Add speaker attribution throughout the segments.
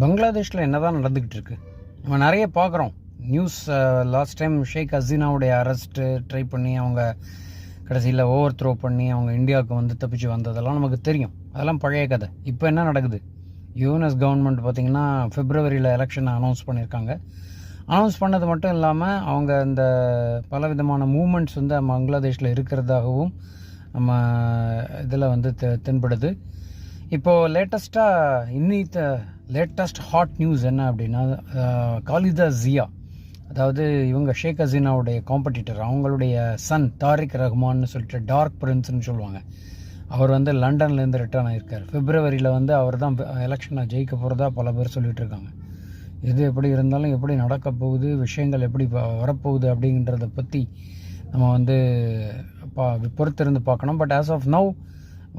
Speaker 1: பங்களாதேஷில் என்ன தான் நடந்துக்கிட்டு இருக்கு? நம்ம நிறைய பார்க்குறோம் நியூஸ். லாஸ்ட் டைம் ஷேக் ஹசீனாவுடைய அரெஸ்ட்டு ட்ரை பண்ணி அவங்க கடைசியில் ஓவர் த்ரோ பண்ணி அவங்க இந்தியாவுக்கு வந்து தப்பிச்சு வந்ததெல்லாம் நமக்கு தெரியும். அதெல்லாம் பழைய கதை. இப்போ என்ன நடக்குது? யூஎஸ் கவர்மெண்ட் பார்த்திங்கன்னா பிப்ரவரியில் எலெக்ஷனை அனௌன்ஸ் பண்ணியிருக்காங்க. அனௌன்ஸ் பண்ணது மட்டும் இல்லாமல் அவங்க இந்த பலவிதமான மூமெண்ட்ஸ் வந்து பங்களாதேஷில் இருக்கிறதாகவும் நம்ம இதில் வந்து தென்படுது. இப்போது லேட்டஸ்ட் ஹாட் நியூஸ் என்ன அப்படின்னா, காலிதா ஜியா, அதாவது இவங்க ஷேக் ஹசீனாவுடைய காம்படிட்டர், அவங்களுடைய சன் தாரிக் ரஹ்மான்னு சொல்லிட்டு டார்க் பிரின்ஸ்னு சொல்லுவாங்க. அவர் வந்து லண்டன்லேருந்து ரிட்டர்ன் ஆகியிருக்கார். பிப்ரவரியில் வந்து அவர் தான் எலெக்ஷனை ஜெயிக்க போகிறதா பல பேர் சொல்லிகிட்டு இருக்காங்க. எது எப்படி இருந்தாலும் எப்படி நடக்க போகுது, விஷயங்கள் எப்படி வரப்போகுது அப்படின்றத பற்றி நம்ம வந்து பொறுத்திருந்து பார்க்கணும். பட் ஆஸ் ஆஃப் நவ்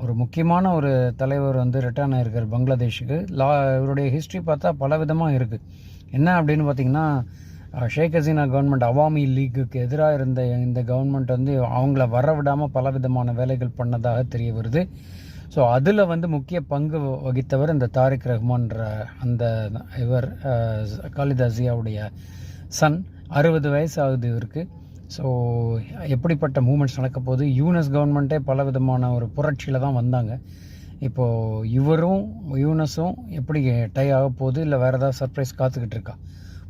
Speaker 1: ஒரு முக்கியமான ஒரு தலைவர் வந்து ரிட்டர்ன் ஆகிருக்கார் பங்களாதேஷுக்கு. இவருடைய ஹிஸ்ட்ரி பார்த்தா பல விதமாக இருக்குது. என்ன அப்படின்னு பார்த்திங்கன்னா, ஷேக் ஹசீனா கவர்மெண்ட் அவாமி லீக்குக்கு எதிராக இருந்த இந்த கவர்மெண்ட் வந்து அவங்கள வர விடாமல் பல விதமான வேலைகள் பண்ணதாக தெரிய வருது. ஸோ அதில் வந்து முக்கிய பங்கு வகித்தவர் இந்த தாரிக் ரஹ்மான்ற அந்த இவர் காலிதா ஜியாவுடைய சன். 60 வயசு ஆகுது இவருக்கு. ஸோ எப்படிப்பட்ட மூமெண்ட்ஸ் நடக்க போகுது? யூஎஸ் கவர்மெண்ட்டே பல விதமான ஒரு புரட்சியில் தான் வந்தாங்க. இப்போது யூஎஸும் எப்படி டை ஆக போகுது, இல்லை வேறு ஏதாவது சர்ப்ரைஸ் காத்துக்கிட்டு இருக்கா?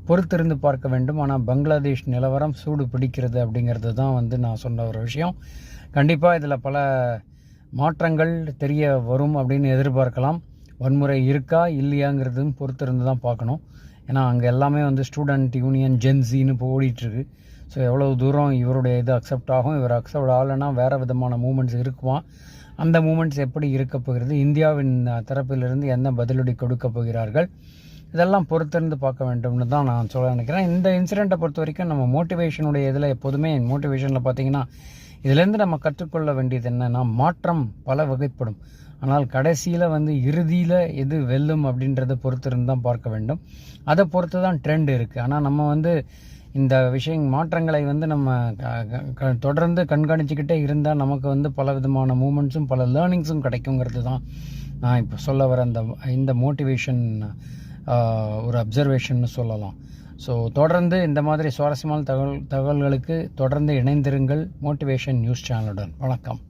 Speaker 1: பொறுத்திருந்து பார்க்க வேண்டும். ஆனால் பங்களாதேஷ் நிலவரம் சூடு பிடிக்கிறது அப்படிங்கிறது தான் வந்து நான் சொன்ன ஒரு விஷயம். கண்டிப்பாக இதில் பல மாற்றங்கள் தெரிய வரும் அப்படின்னு எதிர்பார்க்கலாம். வன்முறை இருக்கா இல்லையாங்கிறதும் பொறுத்திருந்து தான் பார்க்கணும். ஏன்னா அங்கே எல்லாமே வந்து ஸ்டூடெண்ட் யூனியன் ஜென்சின்னு இப்போ ஓடிட்டுருக்கு. ஸோ எவ்வளோ தூரம் இவருடைய இது அக்செப்ட் ஆகும், இவர் அக்செப்ட் ஆகலைன்னா வேறு விதமான மூமெண்ட்ஸ் இருக்குமா, அந்த மூமெண்ட்ஸ் எப்படி இருக்க போகிறது, இந்தியாவின் தரப்பிலிருந்து என்ன பதிலடி கொடுக்க போகிறார்கள், இதெல்லாம் பொறுத்திருந்து பார்க்க வேண்டும்னு தான் நான் சொல்ல நினைக்கிறேன். இந்த இன்சிடெண்ட்டை பொறுத்த வரைக்கும் நம்ம மோட்டிவேஷனுடைய இதில் எப்போதுமே மோட்டிவேஷனில் பார்த்திங்கன்னா, இதிலேருந்து நம்ம கற்றுக்கொள்ள வேண்டியது என்னென்னா, மாற்றம் பல வகைப்படும். ஆனால் கடைசியில் வந்து இறுதியில் எது வெல்லும் அப்படின்றத பொறுத்திருந்து தான் பார்க்க வேண்டும். அதை பொறுத்து தான் ட்ரெண்ட் இருக்குது. ஆனால் நம்ம வந்து இந்த மாற்றங்களை வந்து நம்ம தொடர்ந்து கண்காணிச்சுக்கிட்டே இருந்தால் நமக்கு வந்து பல விதமான மூமெண்ட்ஸும் பல லேர்னிங்ஸும் கிடைக்குங்கிறது தான் நான் இப்போ சொல்ல வர இந்த மோட்டிவேஷன் ஒரு அப்சர்வேஷன்னு சொல்லலாம். ஸோ தொடர்ந்து இந்த மாதிரி சுவாரஸ்யமான தகவல்களுக்கு தொடர்ந்து இணைந்திருங்கள் மோட்டிவேஷன் நியூஸ் சேனலுடன். வணக்கம்.